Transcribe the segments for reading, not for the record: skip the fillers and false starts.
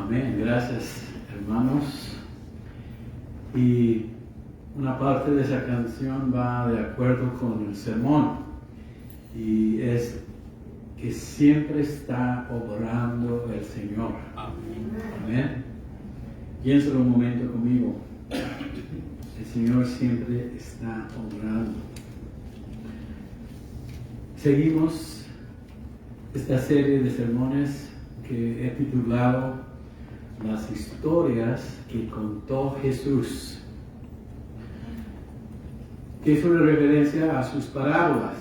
Amén. Gracias, hermanos. Y una parte de esa canción va de acuerdo con el sermón. Y es que siempre está obrando el Señor. Amén. Piénsalo un momento conmigo. El Señor siempre está obrando. Seguimos esta serie de sermones que he titulado Las historias que contó Jesús, que es una referencia a sus parábolas.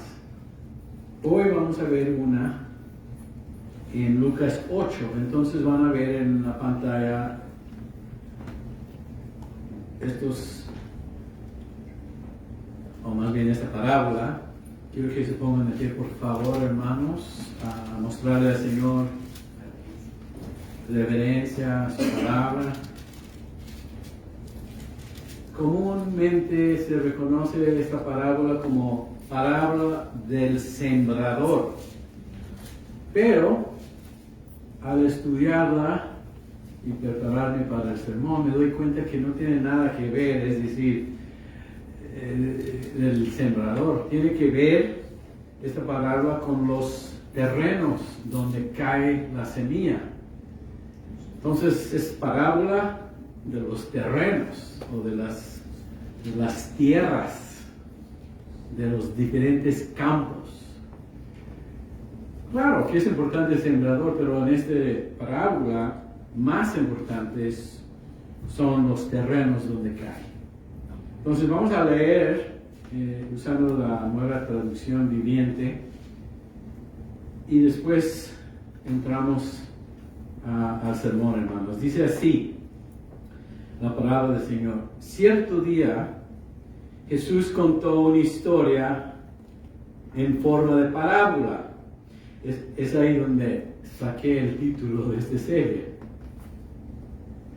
Hoy vamos a ver una en Lucas 8, entonces van a ver en la pantalla o más bien esta parábola. Quiero que se pongan aquí, por favor, hermanos, a mostrarle al Señor reverencia a su palabra. Comúnmente se reconoce esta parábola como parábola del sembrador, pero al estudiarla y prepararme para el sermón me doy cuenta que no tiene nada que ver, es decir, el sembrador. Tiene que ver esta parábola con los terrenos donde cae la semilla. Entonces es parábola de los terrenos o de las tierras, de los diferentes campos. Claro que es importante el sembrador, pero en esta parábola más importantes son los terrenos donde cae. Entonces vamos a leer usando la nueva traducción viviente y después entramos al sermón, hermanos. Dice así la palabra del Señor. Cierto día Jesús contó una historia en forma de parábola. Es ahí donde saqué el título de esta serie.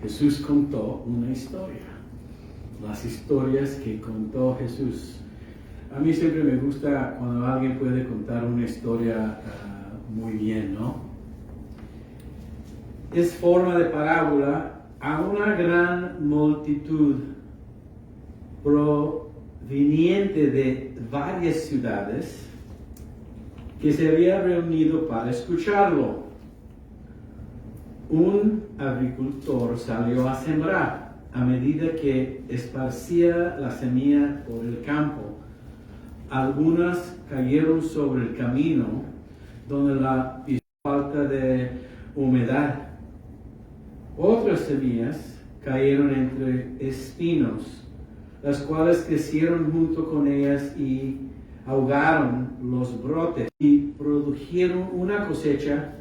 Jesús contó una historia. Las historias que contó Jesús. A mí siempre me gusta cuando alguien puede contar una historia muy bien, ¿no? Es forma de parábola a una gran multitud proveniente de varias ciudades que se había reunido para escucharlo. Un agricultor salió a sembrar. A medida que esparcía la semilla por el campo, algunas cayeron sobre el camino donde la falta de humedad. Otras semillas cayeron entre espinos, las cuales crecieron junto con ellas y ahogaron los brotes y produjeron una cosecha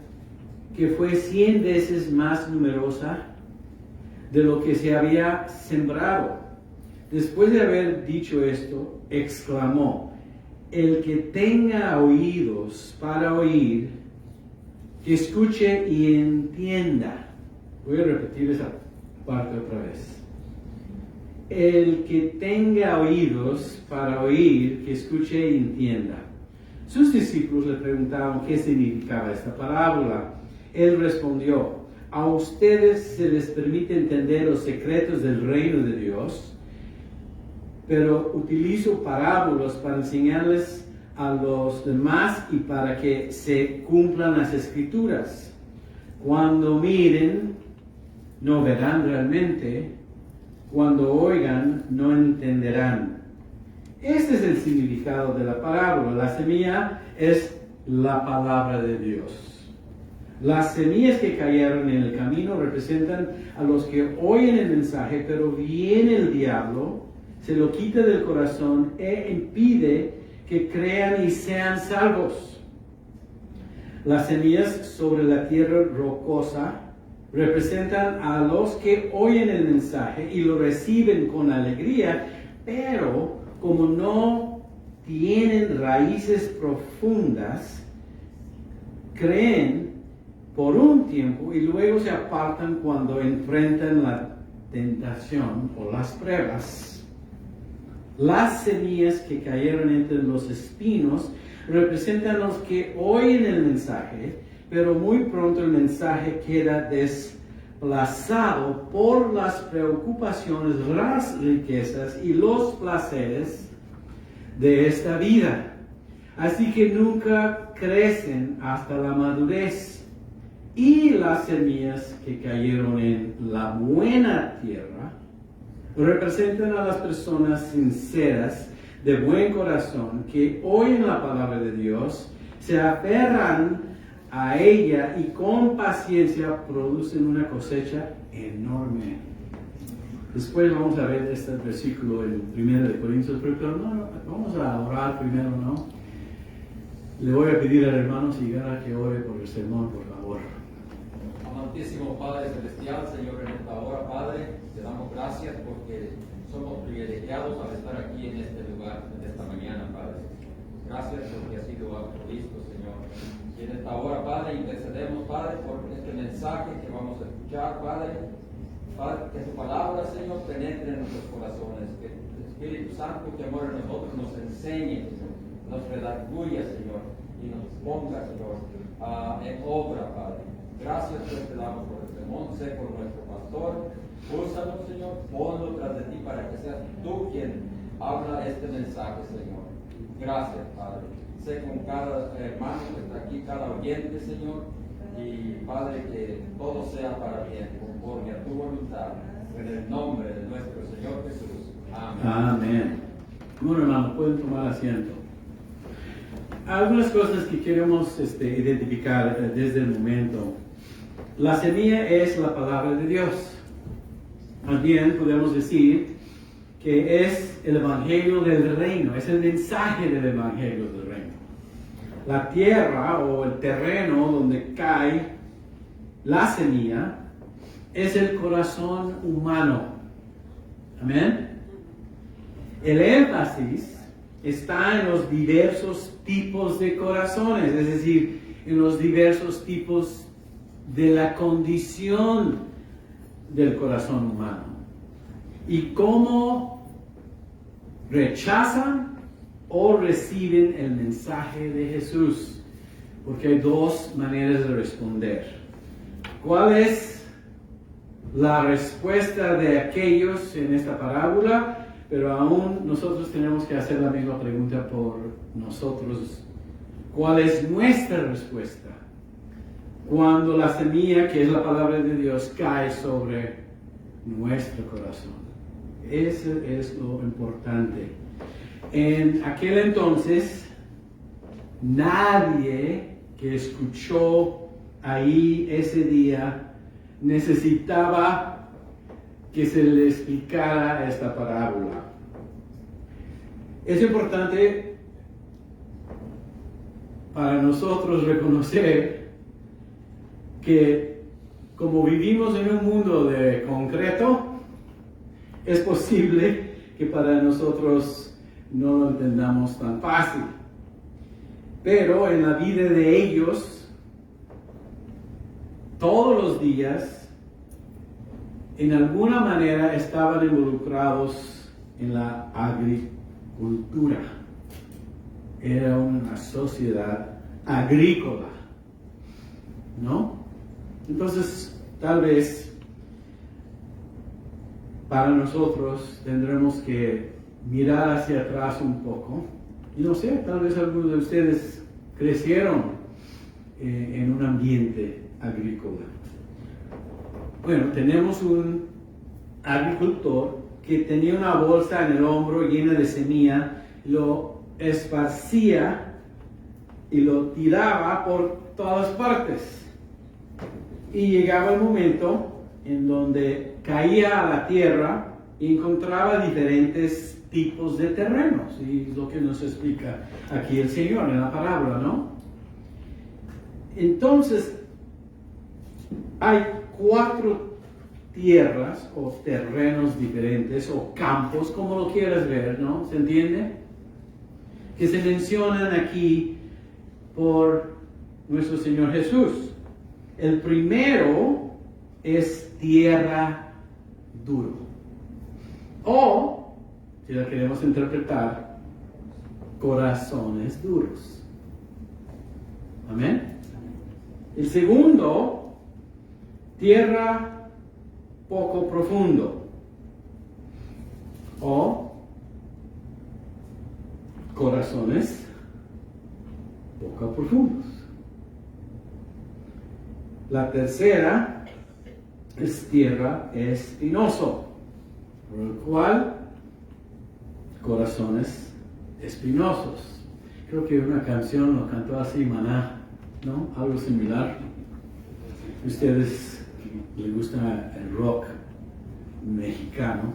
que fue 100 veces más numerosa de lo que se había sembrado. Después de haber dicho esto, exclamó: el que tenga oídos para oír, que escuche y entienda. Voy a repetir esa parte otra vez. El que tenga oídos para oír, que escuche y entienda. Sus discípulos le preguntaron qué significaba esta parábola. Él respondió: a ustedes se les permite entender los secretos del reino de Dios, pero utilizo parábolas para enseñarles a los demás y para que se cumplan las escrituras. Cuando miren, no verán realmente. Cuando oigan, no entenderán. Este es el significado de la parábola. La semilla es la palabra de Dios. Las semillas que cayeron en el camino representan a los que oyen el mensaje, pero viene el diablo, se lo quita del corazón e impide que crean y sean salvos. Las semillas sobre la tierra rocosa representan a los que oyen el mensaje y lo reciben con alegría, pero como no tienen raíces profundas, creen por un tiempo y luego se apartan cuando enfrentan la tentación o las pruebas. Las semillas que cayeron entre los espinos representan a los que oyen el mensaje, pero muy pronto el mensaje queda desplazado por las preocupaciones, las riquezas y los placeres de esta vida. Así que nunca crecen hasta la madurez. Y las semillas que cayeron en la buena tierra representan a las personas sinceras, de buen corazón, que oyen la palabra de Dios, se aferran a ella y con paciencia producen una cosecha enorme. Después vamos a ver este versículo en 1 Corintios, pero no, vamos a orar primero, ¿no? Le voy a pedir al hermano Sigara que ore por el sermón, por favor. Amantísimo Padre Celestial, Señor, en esta hora, Padre, te damos gracias porque somos privilegiados al estar aquí en este lugar, en esta mañana, Padre. Gracias porque has sido provisto, Señor. Y en esta hora, Padre, intercedemos, Padre, por este mensaje que vamos a escuchar, Padre. Padre, que tu palabra, Señor, penetre en nuestros corazones. Que el Espíritu Santo que amor en nosotros nos enseñe, Señor, nos redarguya, Señor, y nos ponga, Señor, en obra, Padre. Gracias te damos por el sermón, sé por nuestro pastor. Úsalo, Señor, ponlo tras de ti para que seas tú quien habla este mensaje, Señor. Gracias, Padre. Sé con cada hermano que está aquí, cada oyente, Señor. Y, Padre, que todo sea para bien, conforme a tu voluntad. En el nombre de nuestro Señor Jesús. Amén. Amén. Bueno, hermano, pueden tomar asiento. Algunas cosas que queremos identificar desde el momento. La semilla es la palabra de Dios. Más bien podemos decir que es el evangelio del reino, es el mensaje del evangelio del reino. La tierra o el terreno donde cae la semilla es el corazón humano. Amén. El énfasis está en los diversos tipos de corazones, es decir, en los diversos tipos de la condición del corazón humano y cómo rechazan o reciben el mensaje de Jesús, porque hay dos maneras de responder. ¿Cuál es la respuesta de aquellos en esta parábola? Pero aún nosotros tenemos que hacer la misma pregunta por nosotros. ¿Cuál es nuestra respuesta cuando la semilla, que es la palabra de Dios, cae sobre nuestro corazón? Eso es lo importante. En aquel entonces, nadie que escuchó ahí ese día necesitaba que se le explicara esta parábola. Es importante para nosotros reconocer que como vivimos en un mundo de concreto, es posible que para nosotros no lo entendamos tan fácil. Pero en la vida de ellos, todos los días, en alguna manera estaban involucrados en la agricultura. Era una sociedad agrícola, ¿no? Entonces, tal vez para nosotros tendremos que mirar hacia atrás un poco. Y no sé, tal vez algunos de ustedes crecieron en un ambiente agrícola. Bueno, tenemos un agricultor que tenía una bolsa en el hombro llena de semilla, lo esparcía y lo tiraba por todas partes. Y llegaba el momento en donde caía a la tierra y encontraba diferentes tipos de terrenos. Y es lo que nos explica aquí el Señor en la parábola, ¿no? Entonces, hay 4 tierras o terrenos diferentes o campos, como lo quieras ver, ¿no? ¿Se entiende? Que se mencionan aquí por nuestro Señor Jesús. El primero es tierra duro. O, si la queremos interpretar, corazones duros. Amén. El segundo, tierra poco profundo. O corazones poco profundos. La tercera es tierra espinoso, por el cual corazones espinosos. Creo que una canción lo cantó así Maná, ¿no? Algo similar. Ustedes les gusta el rock mexicano.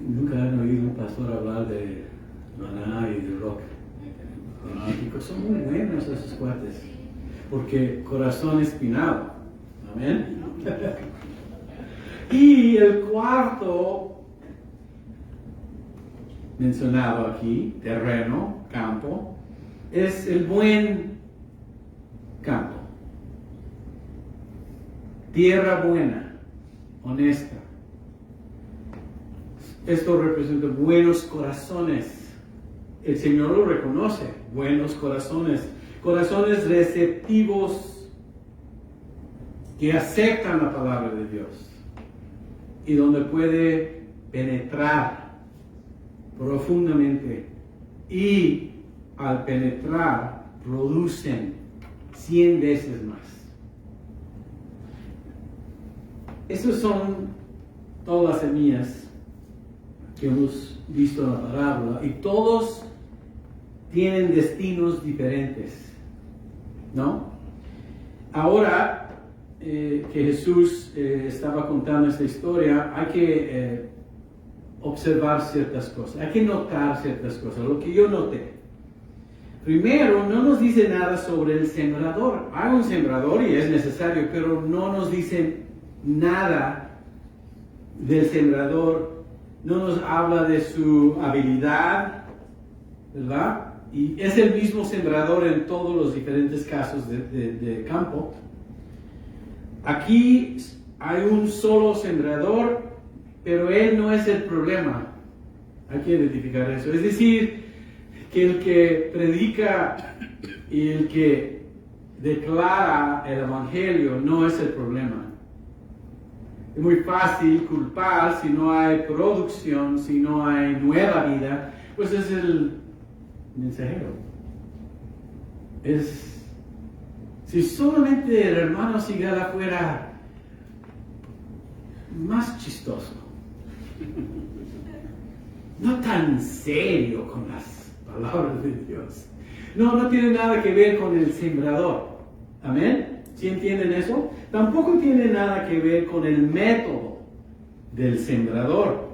Nunca han oído un pastor hablar de Maná y de rock en México. Son muy buenos esos cuates, porque corazón espinado. Amén. Y el cuarto mencionado aquí, terreno, campo, es el buen campo. Tierra buena, honesta. Esto representa buenos corazones. El Señor lo reconoce, buenos corazones. Corazones receptivos que aceptan la palabra de Dios y donde puede penetrar profundamente, y al penetrar producen 100 veces más. Esas son todas las semillas que hemos visto en la parábola, y todos tienen destinos diferentes, ¿no? Ahora que Jesús estaba contando esta historia, hay que observar ciertas cosas, hay que notar ciertas cosas. Lo que yo noté, primero, no nos dice nada sobre el sembrador. Hay un sembrador y es necesario, pero no nos dice nada del sembrador. No nos habla de su habilidad, ¿verdad? Y es el mismo sembrador en todos los diferentes casos de campo. Aquí hay un solo sembrador, pero él no es el problema. Hay que identificar eso. Es decir, que el que predica y el que declara el evangelio no es el problema. Es muy fácil culpar si no hay producción, si no hay nueva vida, pues es el mensajero. Si solamente el hermano Sigala fuera más chistoso, no tan serio con las palabras de Dios, no tiene nada que ver con el sembrador. ¿Amén? ¿Sí entienden eso? Tampoco tiene nada que ver con el método del sembrador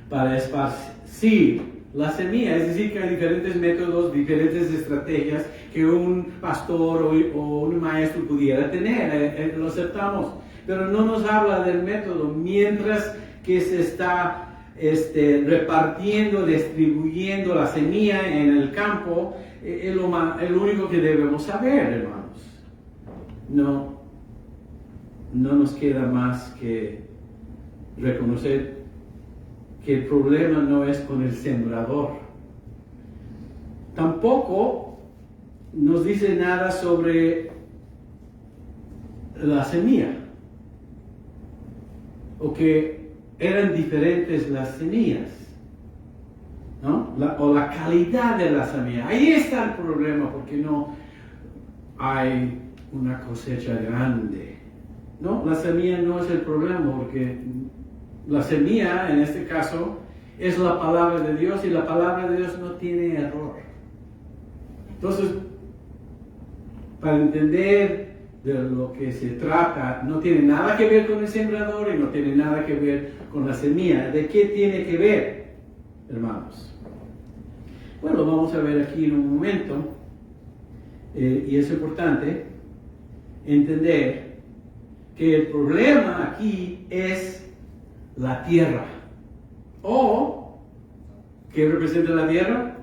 para esparcir la semilla. Es decir, que hay diferentes métodos, diferentes estrategias que un pastor o un maestro pudiera tener. Lo aceptamos. Pero no nos habla del método. Mientras que se está repartiendo, distribuyendo la semilla en el campo, es lo único que debemos saber, hermanos. No nos queda más que reconocer que el problema no es con el sembrador. Tampoco nos dice nada sobre la semilla, o que eran diferentes las semillas, ¿no? O la calidad de la semilla. Ahí está el problema, porque no hay una cosecha grande. No, la semilla no es el problema, porque la semilla, en este caso, es la palabra de Dios, y la palabra de Dios no tiene error. Entonces, para entender de lo que se trata, no tiene nada que ver con el sembrador y no tiene nada que ver con la semilla. ¿De qué tiene que ver, hermanos? Bueno, vamos a ver aquí en un momento, y es importante entender que el problema aquí es la tierra. ¿O qué representa la tierra?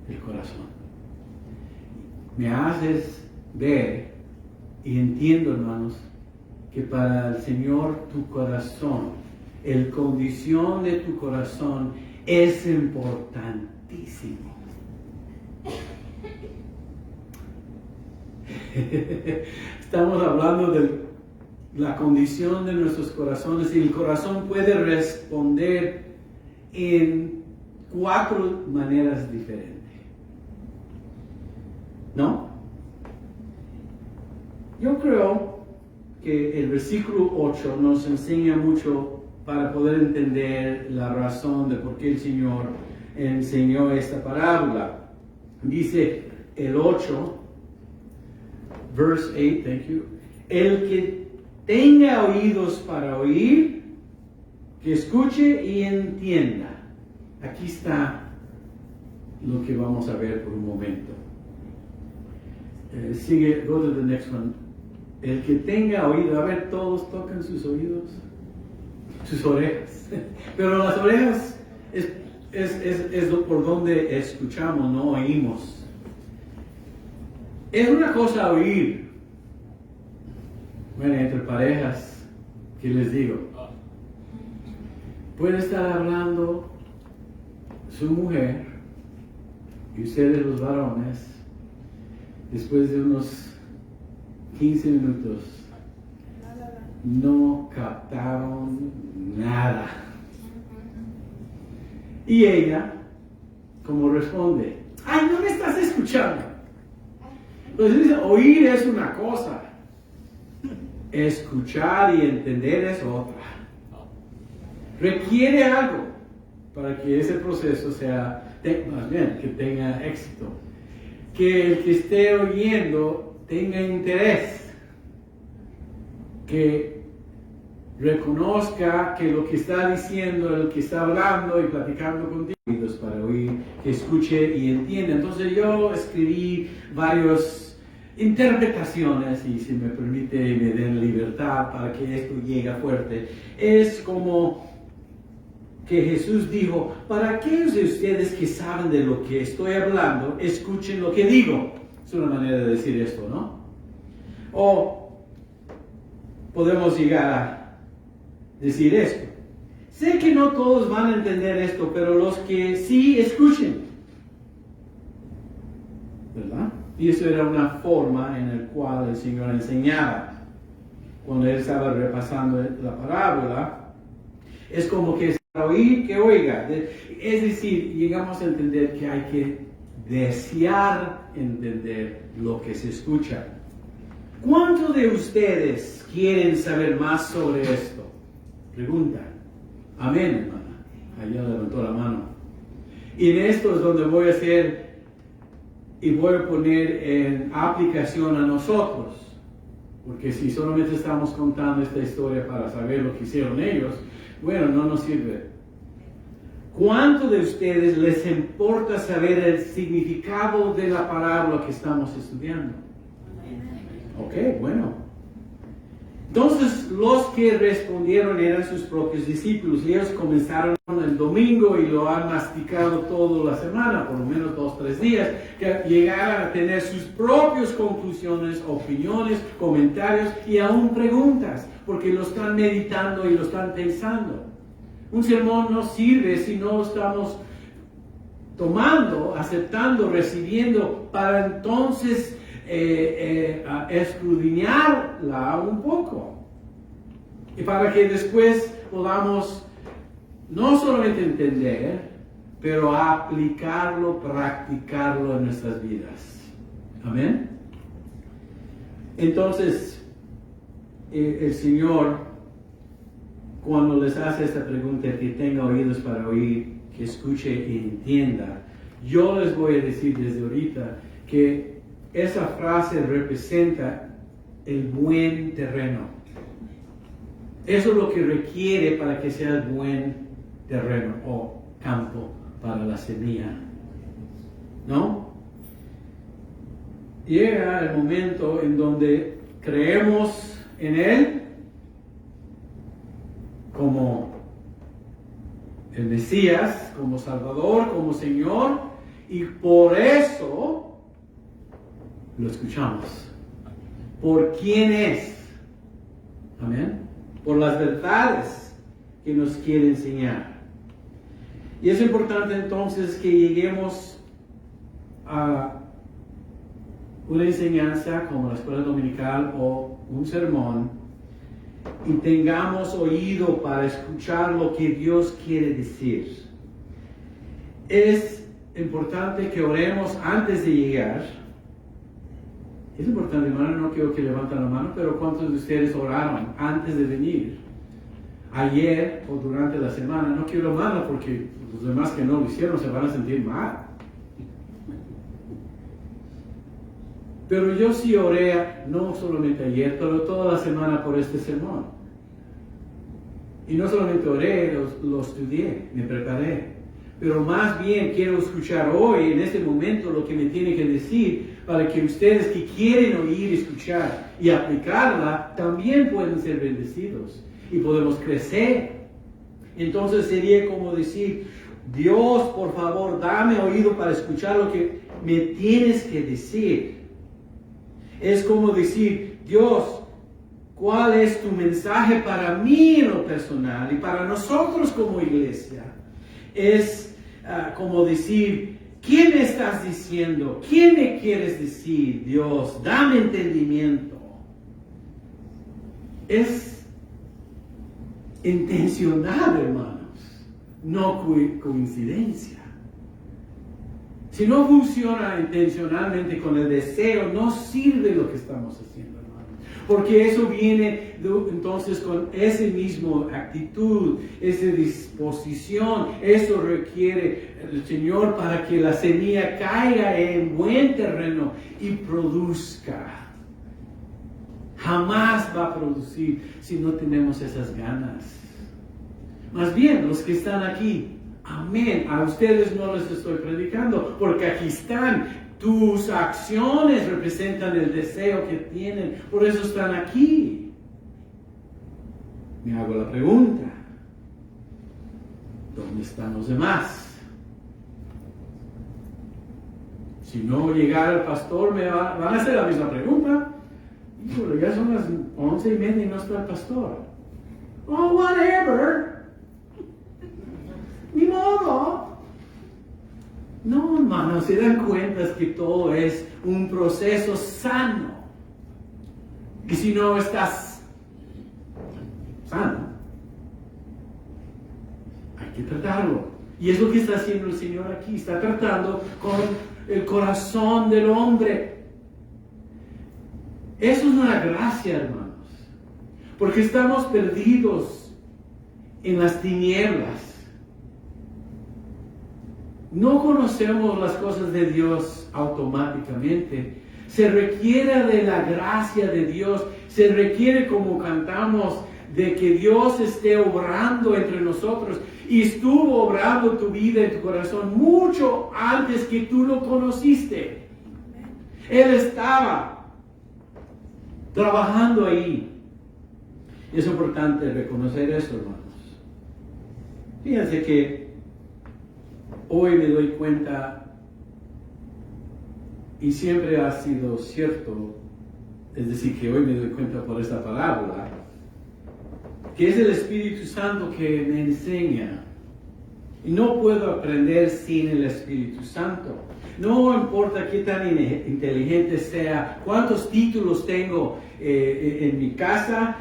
El corazón. Me haces ver y entiendo, hermanos, que para el Señor tu corazón, la condición de tu corazón es importantísimo. Estamos hablando de la condición de nuestros corazones, y el corazón puede responder en 4 maneras diferentes. ¿No? Yo creo que el versículo 8 nos enseña mucho para poder entender la razón de por qué el Señor enseñó esta parábola. Dice el 8, verse 8, thank you. El que tenga oídos para oír, que escuche y entienda. Aquí está lo que vamos a ver por un momento. Sigue, go to the next one. El que tenga oído, a ver, todos tocan sus oídos, sus orejas. Pero las orejas es por donde escuchamos, no oímos. Es una cosa oír. Bueno, entre parejas, ¿qué les digo? Puede estar hablando su mujer y ustedes los varones, después de unos 15 minutos, no captaron nada. Y ella, ¿cómo responde? ¡Ay, no me estás escuchando! Entonces dice, oír es una cosa, escuchar y entender es otra. Requiere algo para que ese proceso sea, más bien, que tenga éxito. Que el que esté oyendo tenga interés, que reconozca que lo que está diciendo, el que está hablando y platicando contigo, para oír, que escuche y entienda. Entonces yo escribí varias interpretaciones, y si me permite me den libertad para que esto llegue fuerte. Es como que Jesús dijo, para aquellos de ustedes que saben de lo que estoy hablando, escuchen lo que digo. Es una manera de decir esto, ¿no? O podemos llegar a decir esto. Sé que no todos van a entender esto, pero los que sí, escuchen. ¿Verdad? Y eso era una forma en la cual el Señor enseñaba. Cuando Él estaba repasando la parábola, es como que para oír, que oiga. Es decir, llegamos a entender que hay que desear entender lo que se escucha. ¿Cuántos de ustedes quieren saber más sobre esto? Pregunta. Amén, hermana. Allá levantó la mano. Y en esto es donde voy a hacer y voy a poner en aplicación a nosotros. Porque si solamente estamos contando esta historia para saber lo que hicieron ellos, bueno, no nos sirve. ¿Cuánto de ustedes les importa saber el significado de la parábola que estamos estudiando? Ok, bueno. Entonces, los que respondieron eran sus propios discípulos. Y ellos comenzaron el domingo y lo han masticado toda la semana, por lo menos 2 o 3 días, que llegaran a tener sus propias conclusiones, opiniones, comentarios y aún preguntas, porque lo están meditando y lo están pensando. Un sermón no sirve si no estamos tomando, aceptando, recibiendo, para entonces escudriñarla un poco. Y para que después podamos no solamente entender, pero aplicarlo, practicarlo en nuestras vidas. Amén. Entonces, el Señor, cuando les hace esta pregunta, que tenga oídos para oír, que escuche y entienda, yo les voy a decir desde ahorita que esa frase representa el buen terreno. Eso es lo que requiere para que sea el buen terreno o campo para la semilla. ¿No? Llega el momento en donde creemos en Él como el Mesías, como Salvador, como Señor, y por eso lo escuchamos. ¿Por quién es? Amén. Por las verdades que nos quiere enseñar. Y es importante entonces que lleguemos a una enseñanza como la escuela dominical o un sermón y tengamos oído para escuchar lo que Dios quiere decir. Es importante que oremos antes de llegar. Es importante, hermano, no quiero que levanten la mano, pero ¿cuántos de ustedes oraron antes de venir? Ayer o durante la semana. No quiero mano porque los demás que no lo hicieron se van a sentir mal. Pero yo sí oré, no solamente ayer, pero toda la semana por este sermón. Y no solamente oré, lo estudié, me preparé. Pero más bien quiero escuchar hoy, en este momento, lo que me tiene que decir, para que ustedes que quieren oír, escuchar y aplicarla, también pueden ser bendecidos y podemos crecer. Entonces sería como decir, Dios, por favor, dame oído para escuchar lo que me tienes que decir. Es como decir, Dios, ¿cuál es tu mensaje para mí en lo personal y para nosotros como iglesia? Es como decir, ¿qué me estás diciendo? ¿Qué me quieres decir, Dios? Dame entendimiento. Es intencional, hermanos, no coincidencia. Si no funciona intencionalmente con el deseo, no sirve lo que estamos haciendo, hermanos. Porque eso viene entonces con esa misma actitud, esa disposición. Eso requiere el Señor para que la semilla caiga en buen terreno y produzca. Jamás va a producir si no tenemos esas ganas. Más bien, los que están aquí, amén. A ustedes no les estoy predicando, porque aquí están. Tus acciones representan el deseo que tienen, por eso están aquí. Me hago la pregunta, ¿dónde están los demás? Si no llegara el pastor, me van a hacer la misma pregunta. Híjole, ya son las 11:30 y no está el pastor. Oh, whatever. Ni modo. No, hermanos, se dan cuenta que todo es un proceso sano. Y si no estás sano, hay que tratarlo. Y es lo que está haciendo el Señor aquí. Está tratando con el corazón del hombre. Eso es una gracia, hermanos. Porque estamos perdidos en las tinieblas. No conocemos las cosas de Dios automáticamente. Se requiere de la gracia de Dios. Se requiere, como cantamos, de que Dios esté obrando entre nosotros. Y estuvo obrando tu vida en tu corazón mucho antes que tú lo conociste. Él estaba trabajando ahí. Y es importante reconocer eso, hermanos. Fíjense que hoy me doy cuenta, y siempre ha sido cierto, es decir, que hoy me doy cuenta por esta parábola, que es el Espíritu Santo que me enseña. Y no puedo aprender sin el Espíritu Santo. No importa qué tan inteligente sea, cuántos títulos tengo en mi casa,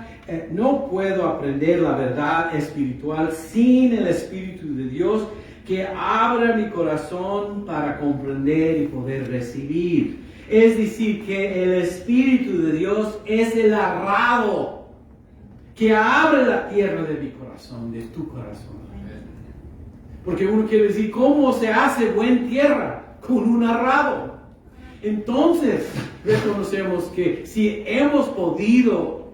no puedo aprender la verdad espiritual sin el Espíritu de Dios, que abra mi corazón para comprender y poder recibir. Es decir, que el Espíritu de Dios es el arado que abre la tierra de mi corazón, de tu corazón. Porque uno quiere decir, ¿cómo se hace buena tierra? Con un arado. Entonces, reconocemos que si hemos podido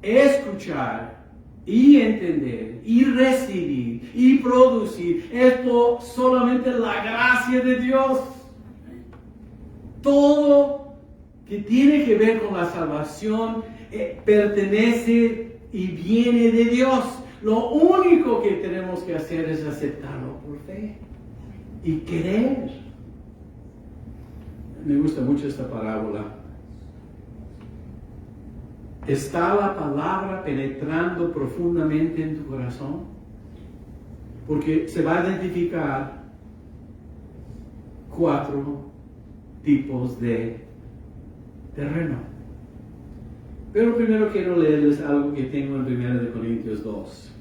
escuchar y entender, y recibir, y producir, es por solamente la gracia de Dios. Todo que tiene que ver con la salvación pertenece y viene de Dios. Lo único que tenemos que hacer es aceptarlo por fe y querer. Me gusta mucho esta parábola. ¿Está la palabra penetrando profundamente en tu corazón? Porque se va a identificar 4 tipos de terreno. Pero primero quiero leerles algo que tengo en 1 Corintios 2.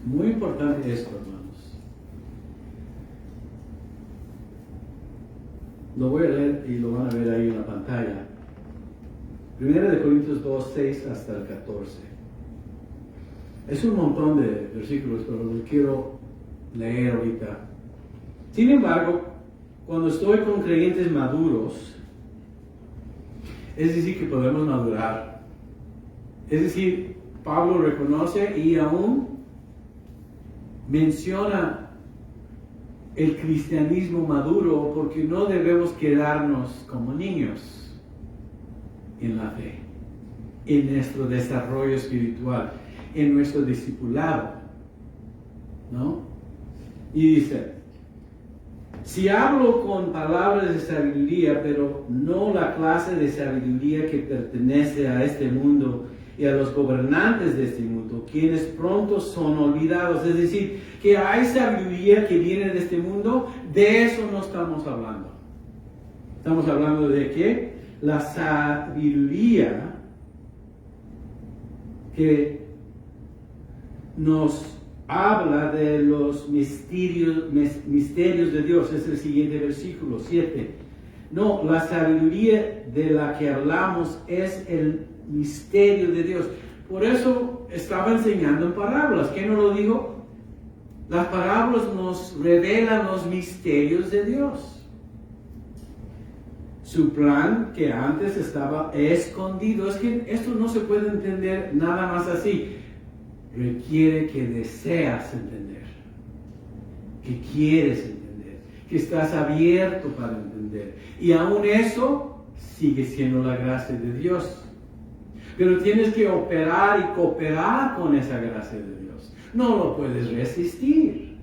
Muy importante esto, hermanos. Lo voy a leer y lo van a ver ahí en la pantalla. 1 Corintios 2, 6 hasta el 14. Es un montón de versículos, pero los quiero leer ahorita. Sin embargo, cuando estoy con creyentes maduros, es decir, que podemos madurar. Es decir, Pablo reconoce y aún menciona el cristianismo maduro porque no debemos quedarnos como niños en la fe, en nuestro desarrollo espiritual, en nuestro discipulado, ¿no? Y dice, si hablo con palabras de sabiduría, pero no la clase de sabiduría que pertenece a este mundo y a los gobernantes de este mundo, quienes pronto son olvidados. Es decir, que hay sabiduría que viene de este mundo, de eso no estamos hablando. Estamos hablando de qué? La sabiduría que nos habla de los misterios de Dios. Es el siguiente versículo, 7. No, la sabiduría de la que hablamos es el misterio de Dios. Por eso estaba enseñando en parábolas. ¿Quién nos lo dijo? Las parábolas nos revelan los misterios de Dios. Su plan que antes estaba escondido. Es que esto no se puede entender nada más así. Requiere que deseas entender, que quieres entender, que estás abierto para entender. Y aún eso sigue siendo la gracia de Dios. Pero tienes que operar y cooperar con esa gracia de Dios. No lo puedes resistir.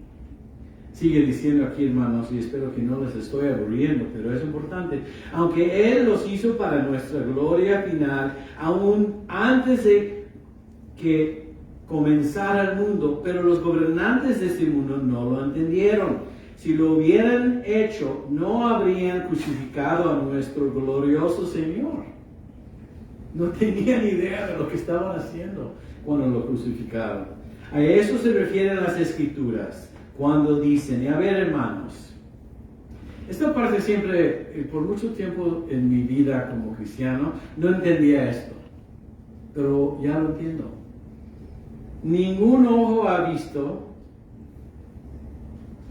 Sigue diciendo aquí, hermanos, y espero que no les estoy aburriendo, pero es importante. Aunque Él los hizo para nuestra gloria final, aún antes de que comenzara el mundo, pero los gobernantes de este mundo no lo entendieron. Si lo hubieran hecho, no habrían crucificado a nuestro glorioso Señor. No tenían idea de lo que estaban haciendo cuando lo crucificaron. A eso se refieren las Escrituras, cuando dicen, y a ver, hermanos, esta parte siempre, por mucho tiempo en mi vida como cristiano, no entendía esto, pero ya lo entiendo. Ningún ojo ha visto,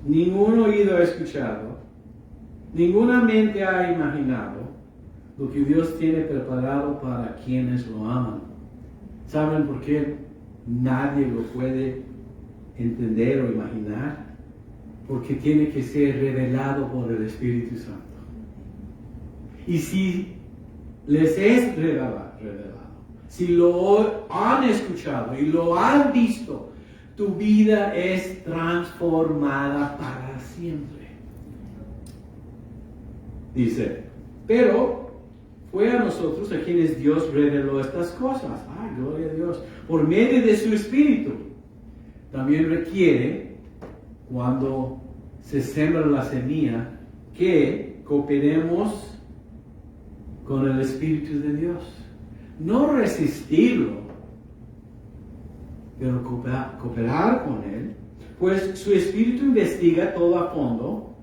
ningún oído ha escuchado, ninguna mente ha imaginado lo que Dios tiene preparado para quienes lo aman. ¿Saben por qué nadie lo puede entender o imaginar? Porque tiene que ser revelado por el Espíritu Santo. Y si les es revelado, si lo han escuchado y lo han visto, tu vida es transformada para siempre. Dice, pero fue a nosotros a quienes Dios reveló estas cosas. ¡Ay, gloria a Dios! Por medio de su Espíritu. También requiere, cuando se siembra la semilla, que cooperemos con el Espíritu de Dios. No resistirlo, pero cooperar con Él, pues su Espíritu investiga todo a fondo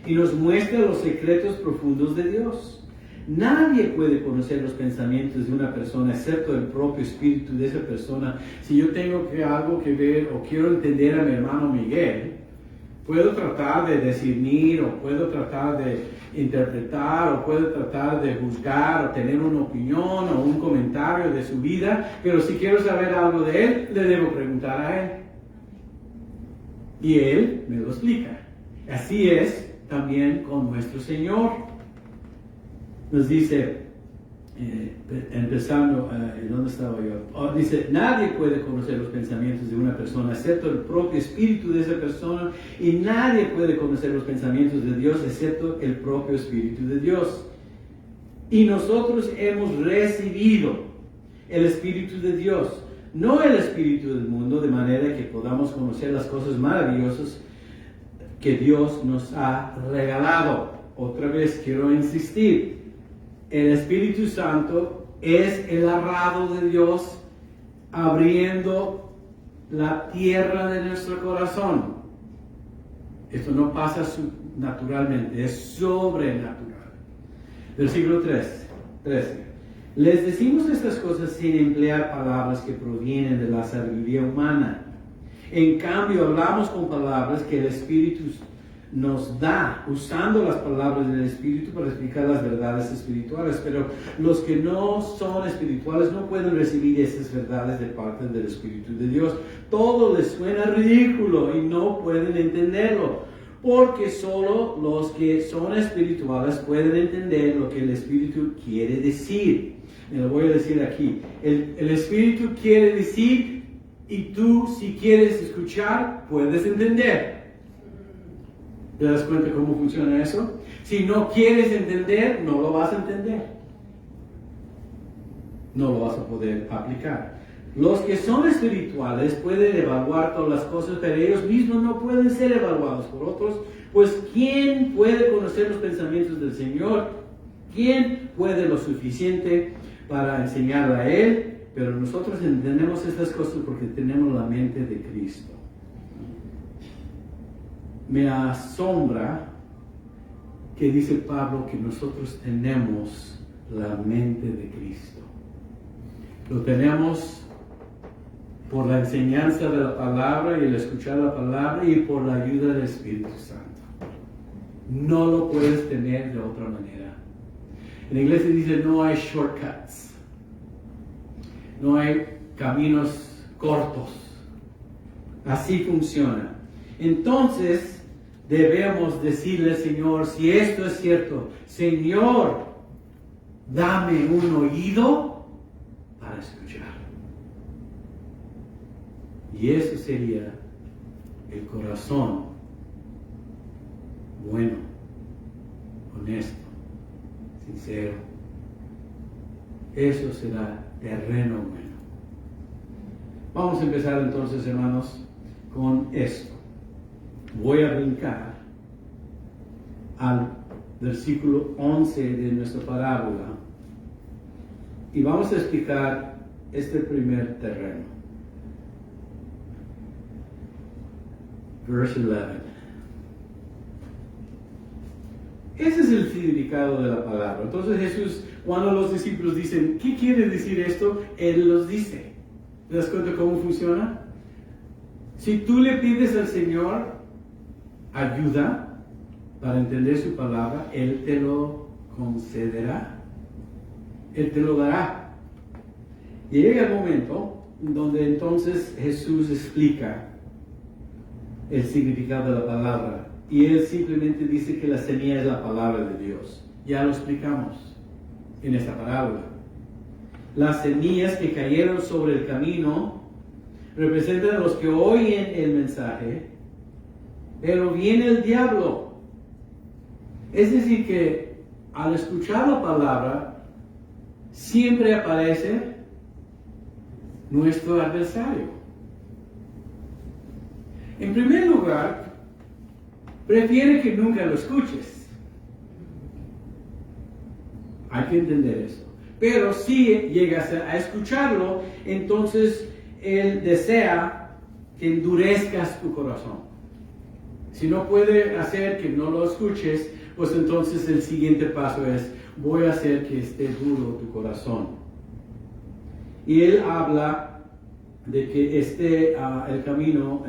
y nos muestra los secretos profundos de Dios. Nadie puede conocer los pensamientos de una persona excepto el propio espíritu de esa persona. Si yo tengo algo que ver o quiero entender a mi hermano Miguel, puedo tratar de discernir o puedo tratar de interpretar o puedo tratar de juzgar o tener una opinión o un comentario de su vida, pero si quiero saber algo de él, le debo preguntar a él. Y él me lo explica. Así es también con nuestro Señor. Nos dice, empezando, ¿dónde estaba yo? Dice, nadie puede conocer los pensamientos de una persona excepto el propio espíritu de esa persona, y nadie puede conocer los pensamientos de Dios excepto el propio espíritu de Dios. Y nosotros hemos recibido el espíritu de Dios, no el espíritu del mundo, de manera que podamos conocer las cosas maravillosas que Dios nos ha regalado. Otra vez quiero insistir. el Espíritu Santo es el arado de Dios abriendo la tierra de nuestro corazón. Esto no pasa naturalmente, es sobrenatural. Versículo 13. Les decimos estas cosas sin emplear palabras que provienen de la sabiduría humana. En cambio, hablamos con palabras que el Espíritu nos da, usando las palabras del Espíritu para explicar las verdades espirituales. Pero los que no son espirituales no pueden recibir esas verdades de parte del Espíritu de Dios. Todo les suena ridículo y no pueden entenderlo, porque solo los que son espirituales pueden entender lo que el Espíritu quiere decir. Me lo voy a decir aquí. El Espíritu quiere decir, y tú, si quieres escuchar, puedes entender. ¿Te das cuenta cómo funciona eso? Si no quieres entender, no lo vas a entender. No lo vas a poder aplicar. Los que son espirituales pueden evaluar todas las cosas, pero ellos mismos no pueden ser evaluados por otros. Pues ¿quién puede conocer los pensamientos del Señor? ¿Quién puede lo suficiente para enseñarle a Él? Pero nosotros entendemos estas cosas porque tenemos la mente de Cristo. Me asombra que dice Pablo que nosotros tenemos la mente de Cristo. Lo tenemos por la enseñanza de la palabra y el escuchar la palabra y por la ayuda del Espíritu Santo. No lo puedes tener de otra manera. En la iglesia dice no hay shortcuts. No hay caminos cortos. Así funciona. Entonces, debemos decirle al Señor, si esto es cierto, Señor, dame un oído para escuchar. Y eso sería el corazón bueno, honesto, sincero. Eso será terreno bueno. Vamos a empezar entonces, hermanos, con esto. Voy a brincar al versículo 11 de nuestra parábola y vamos a explicar este primer terreno. Verse 11. Ese es el significado de la palabra. Entonces Jesús, cuando los discípulos dicen, ¿qué quiere decir esto? Él los dice. ¿Te das cuenta cómo funciona? Si tú le pides al Señor ayuda para entender su palabra, Él te lo concederá. Él te lo dará. Y llega el momento donde entonces Jesús explica el significado de la palabra. Y Él simplemente dice que la semilla es la palabra de Dios. Ya lo explicamos en esta parábola. Las semillas que cayeron sobre el camino representan a los que oyen el mensaje, pero viene el diablo. Es decir que al escuchar la palabra, siempre aparece nuestro adversario. En primer lugar, prefiere que nunca lo escuches. Hay que entender eso. Pero si llegas a escucharlo, entonces Él desea que endurezcas tu corazón. Si no puede hacer que no lo escuches, pues entonces el siguiente paso es, voy a hacer que esté duro tu corazón. Y Él habla de que el camino,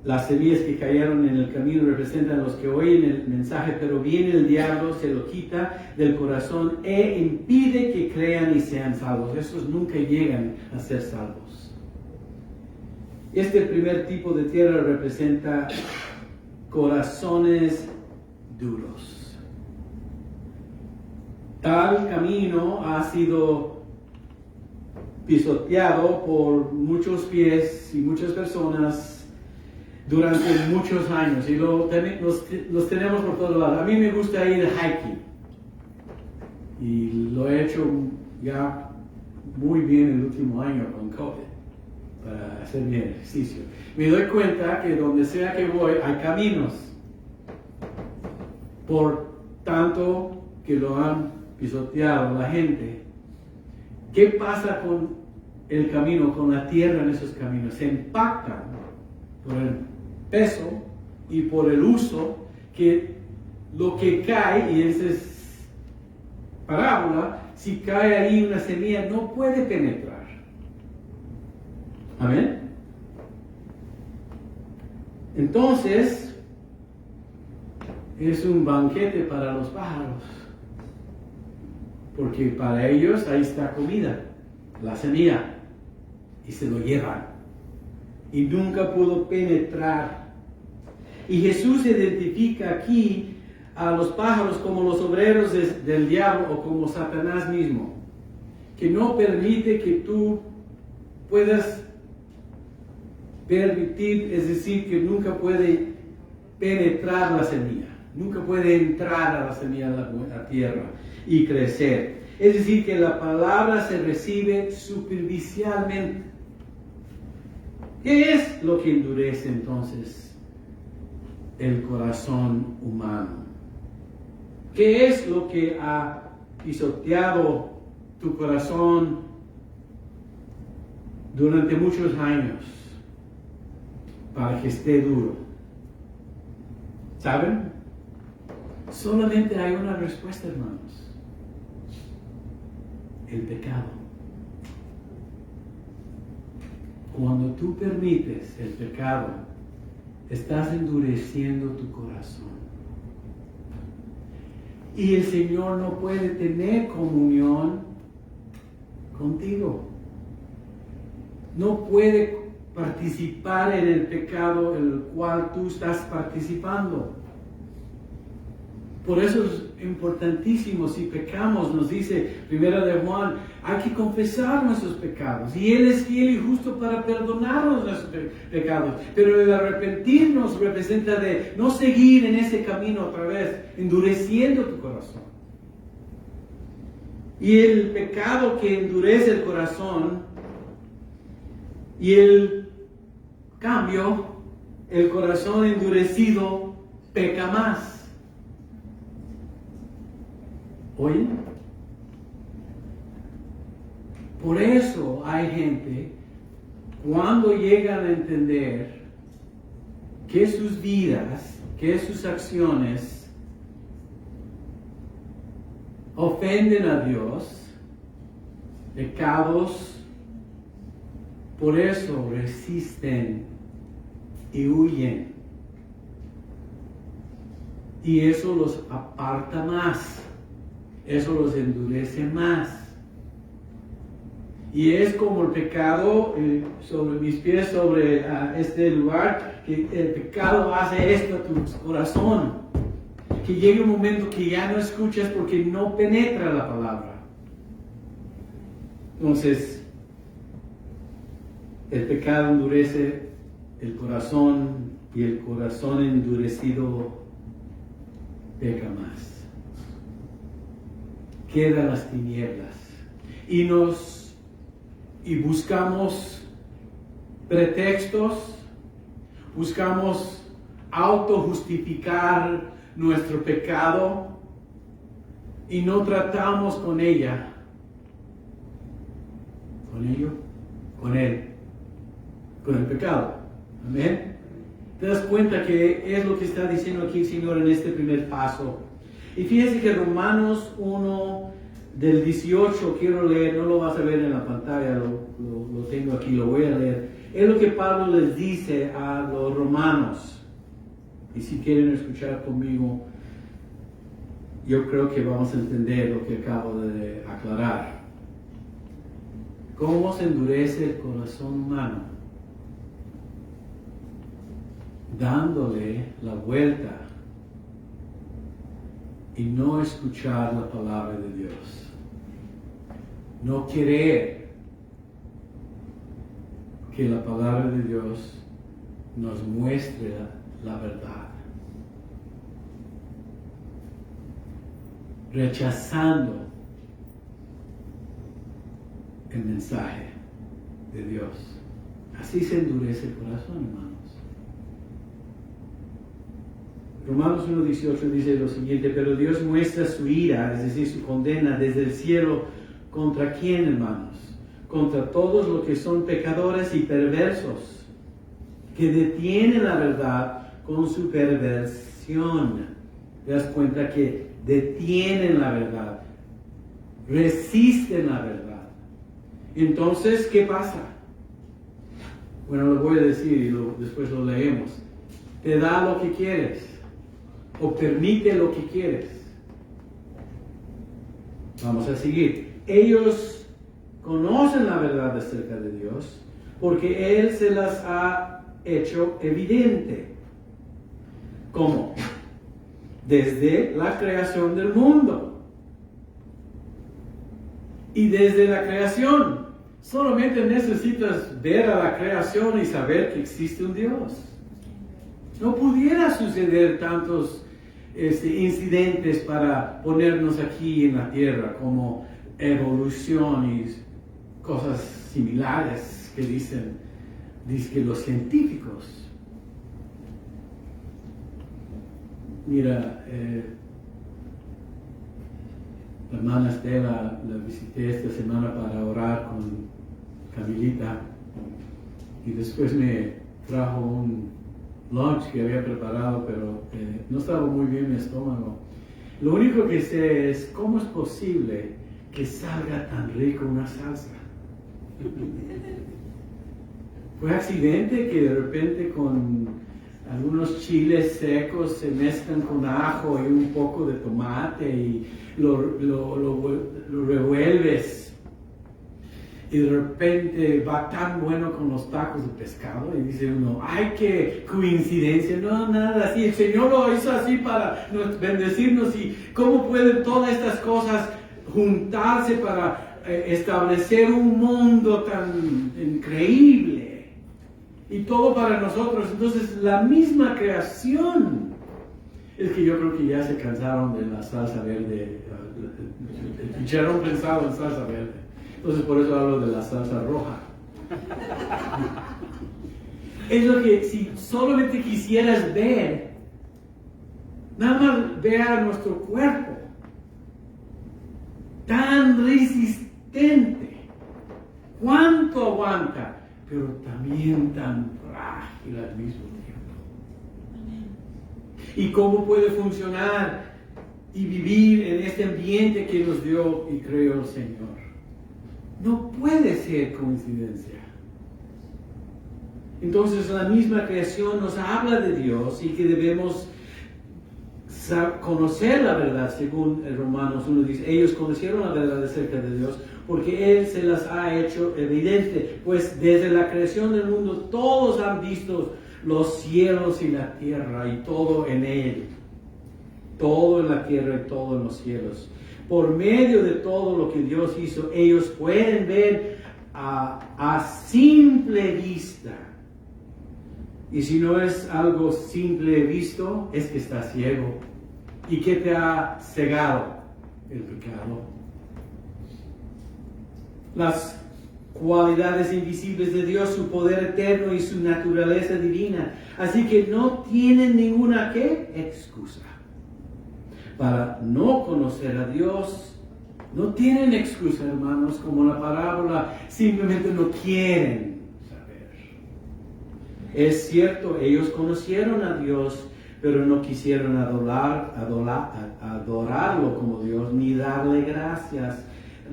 las semillas que cayeron en el camino representan a los que oyen el mensaje, pero viene el diablo, se lo quita del corazón e impide que crean y sean salvos. Esos nunca llegan a ser salvos. Este primer tipo de tierra representa corazones duros. Tal camino ha sido pisoteado por muchos pies y muchas personas durante muchos años y los tenemos por todos lados. A mí me gusta ir hiking y lo he hecho ya muy bien el último año con COVID para hacer mi ejercicio. Me doy cuenta que donde sea que voy hay caminos, por tanto que lo han pisoteado la gente, ¿qué pasa con el camino, con la tierra en esos caminos? Se impactan por el peso y por el uso, que lo que cae, y esa es parábola, si cae ahí una semilla no puede penetrar. Amén. Entonces, es un banquete para los pájaros, porque para ellos ahí está comida, la semilla, y se lo llevan, y nunca pudo penetrar. Y Jesús identifica aquí a los pájaros como los obreros del diablo o como Satanás mismo, que no permite que tú puedas permitir, es decir, que nunca puede penetrar la semilla, nunca puede entrar a la semilla a la tierra y crecer. Es decir, que la palabra se recibe superficialmente. ¿Qué es lo que endurece entonces el corazón humano? ¿Qué es lo que ha pisoteado tu corazón durante muchos años para que esté duro? ¿Saben? Solamente hay una respuesta, hermanos. El pecado. Cuando tú permites el pecado, estás endureciendo tu corazón. Y el Señor no puede tener comunión contigo. No puede participar en el pecado en el cual tú estás participando. Por eso es importantísimo, si pecamos, nos dice 1 de Juan, hay que confesar nuestros pecados. Y Él es fiel y justo para perdonarnos nuestros pecados. Pero el arrepentirnos representa de no seguir en ese camino otra vez, endureciendo tu corazón. Y el pecado que endurece el corazón y el cambio, el corazón endurecido peca más. ¿Oyen? Por eso hay gente, cuando llegan a entender que sus vidas, que sus acciones ofenden a Dios, pecados, por eso resisten y huyen. Y eso los aparta más. Eso los endurece más. Y es como el pecado sobre mis pies, sobre este lugar, que el pecado hace esto a tu corazón. Que llegue un momento que ya no escuchas porque no penetra la palabra. Entonces, el pecado endurece el corazón y el corazón endurecido peca más. Quedan las tinieblas y buscamos pretextos, buscamos autojustificar nuestro pecado y no tratamos con él, con el pecado. Amén. ¿Te das cuenta que es lo que está diciendo aquí el Señor en este primer paso? Y fíjense que Romanos 1 del 18, quiero leer, no lo vas a ver en la pantalla, lo tengo aquí, lo voy a leer. Es lo que Pablo les dice a los romanos. Y si quieren escuchar conmigo, yo creo que vamos a entender lo que acabo de aclarar. ¿Cómo se endurece el corazón humano? Dándole la vuelta y no escuchar la palabra de Dios. No querer que la palabra de Dios nos muestre la verdad. Rechazando el mensaje de Dios. Así se endurece el corazón, hermanos. Romanos 1:18 dice lo siguiente: pero Dios muestra su ira, es decir, su condena desde el cielo. ¿Contra quién, hermanos? Contra todos los que son pecadores y perversos, que detienen la verdad con su perversión. ¿Te das cuenta que detienen la verdad? Resisten la verdad. Entonces, ¿qué pasa? Bueno, lo voy a decir y después lo leemos. Te da lo que quieres, o permite lo que quieres. Vamos a seguir. Ellos conocen la verdad acerca de Dios porque Él se las ha hecho evidente. ¿Cómo? Desde la creación del mundo. Y desde la creación, solamente necesitas ver a la creación y saber que existe un Dios. No pudiera suceder tantos incidentes para ponernos aquí en la tierra, como evolución y cosas similares que dicen los científicos. Mira, la hermana Estela la visité esta semana para orar con Camilita y después me trajo un lunch que había preparado, pero no estaba muy bien mi estómago. Lo único que sé es cómo es posible que salga tan rico una salsa. Fue accidente que de repente con algunos chiles secos se mezclan con ajo y un poco de tomate y lo revuelves. Y de repente va tan bueno con los tacos de pescado y dice uno, ¡ay, qué coincidencia! No, nada así. El Señor lo hizo así para bendecirnos. ¿Y cómo pueden todas estas cosas juntarse para establecer un mundo tan increíble? Y todo para nosotros. Entonces, la misma creación. Es que yo creo que ya se cansaron de la salsa verde. El chicharrón pensado en salsa verde. Entonces por eso hablo de la salsa roja. Es lo que si solamente quisieras ver, nada más vea nuestro cuerpo, tan resistente, cuánto aguanta, pero también tan frágil al mismo tiempo. Y cómo puede funcionar y vivir en este ambiente que nos dio y creó el Señor. No puede ser coincidencia. Entonces la misma creación nos habla de Dios y que debemos conocer la verdad, según el Romanos 1 dice. Ellos conocieron la verdad acerca de Dios porque Él se las ha hecho evidente. Pues desde la creación del mundo todos han visto los cielos y la tierra y todo en Él. Todo en la tierra y todo en los cielos. Por medio de todo lo que Dios hizo, ellos pueden ver a simple vista. Y si no es algo simple visto, es que estás ciego. ¿Y qué te ha cegado? El pecado. Las cualidades invisibles de Dios, su poder eterno y su naturaleza divina. Así que no tienen ninguna ¿qué? Excusa. Para no conocer a Dios, no tienen excusa, hermanos, como la parábola, simplemente no quieren saber. Es cierto, ellos conocieron a Dios, pero no quisieron adorarlo como Dios, ni darle gracias.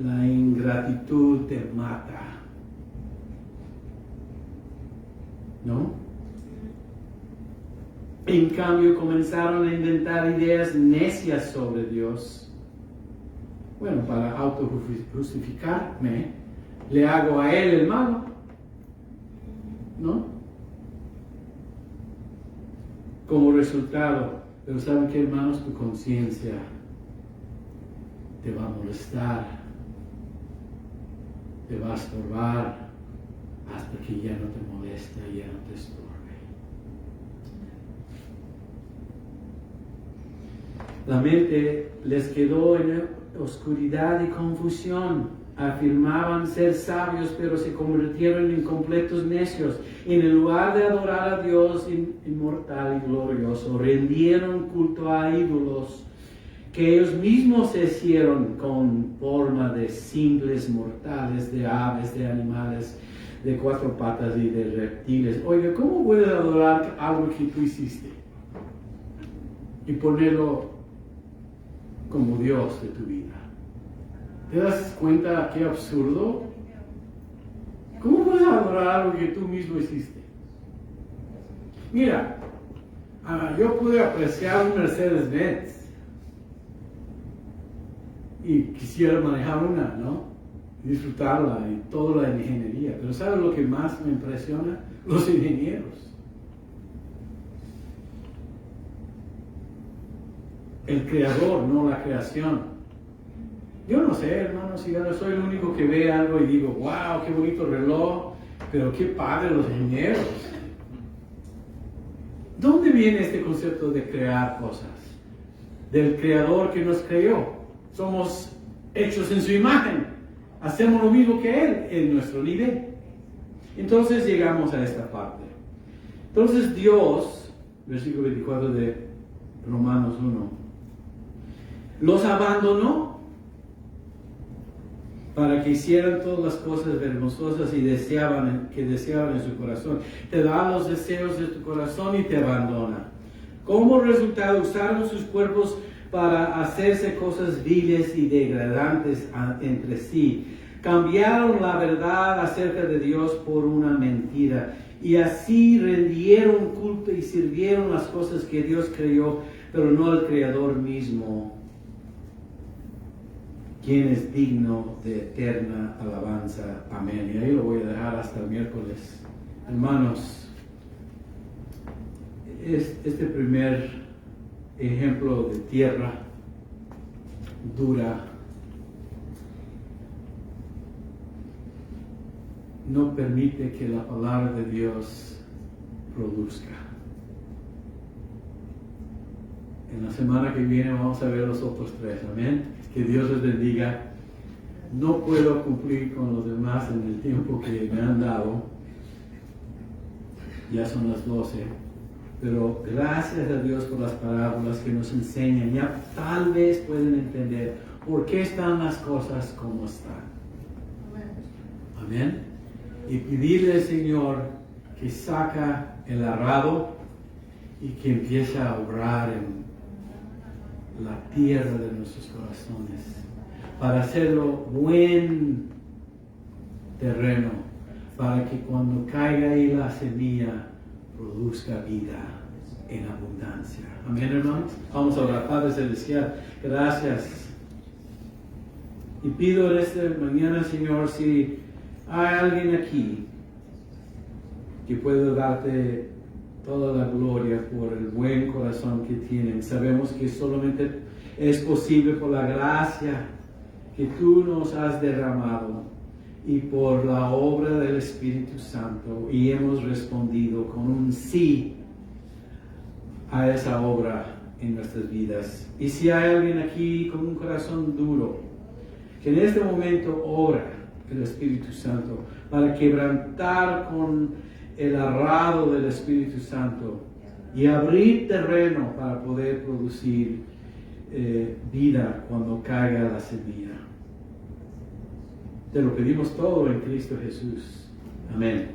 La ingratitud te mata. ¿No? En cambio, comenzaron a inventar ideas necias sobre Dios. Bueno, para autojustificarme, le hago a Él el malo. ¿No? Como resultado, pero ¿saben qué, hermanos? Tu conciencia te va a molestar, te va a estorbar, hasta que ya no te molesta, ya no te estorba. La mente les quedó en oscuridad y confusión afirmaban ser sabios, pero se convirtieron en completos necios. En el lugar de adorar a Dios inmortal y glorioso, rendieron culto a ídolos que ellos mismos se hicieron con forma de simples mortales, de aves, de animales, de cuatro patas y de reptiles. Oiga, ¿cómo puedes adorar algo que tú hiciste y ponerlo como Dios de tu vida? ¿Te das cuenta qué absurdo? ¿Cómo puedes adorar algo que tú mismo hiciste? Mira, yo pude apreciar un Mercedes-Benz y quisiera manejar una, ¿no? Disfrutarla y toda la ingeniería. Pero ¿sabes lo que más me impresiona? Los ingenieros. El creador, no la creación. Yo no sé, hermanos, si yo soy el único que ve algo y digo, wow, qué bonito reloj, pero qué padre los ingenieros. ¿Dónde viene este concepto de crear cosas? Del creador que nos creó. Somos hechos en su imagen. Hacemos lo mismo que Él en nuestro nivel. Entonces llegamos a esta parte. Entonces Dios, versículo 24 de Romanos 1, los abandonó para que hicieran todas las cosas vergonzosas y que deseaban en su corazón. Te da los deseos de tu corazón y te abandona. Como resultado, usaron sus cuerpos para hacerse cosas viles y degradantes entre sí. Cambiaron la verdad acerca de Dios por una mentira. Y así rendieron culto y sirvieron las cosas que Dios creó, pero no al Creador mismo, quien es digno de eterna alabanza. Amén. Y ahí lo voy a dejar hasta el miércoles. Hermanos, este primer ejemplo de tierra dura no permite que la palabra de Dios produzca. En la semana que viene vamos a ver los otros tres. Amén. Que Dios les bendiga. No puedo cumplir con los demás en el tiempo que me han dado. Ya son las 12. Pero gracias a Dios por las parábolas que nos enseñan. Ya tal vez pueden entender por qué están las cosas como están. Amén. Y pedirle al Señor que saca el arado y que empiece a obrar en la tierra de nuestros corazones, para hacerlo buen terreno, para que cuando caiga ahí la semilla, produzca vida en abundancia. Amén, hermanos. Vamos a orar. Padre Celestial, gracias. Y pido en esta mañana, Señor, si hay alguien aquí que pueda darte toda la gloria por el buen corazón que tienen. Sabemos que solamente es posible por la gracia que tú nos has derramado y por la obra del Espíritu Santo, y hemos respondido con un sí a esa obra en nuestras vidas. Y si hay alguien aquí con un corazón duro, que en este momento ora el Espíritu Santo para quebrantar con el arado del Espíritu Santo y abrir terreno para poder producir vida cuando caiga la semilla. Te lo pedimos todo en Cristo Jesús. Amén.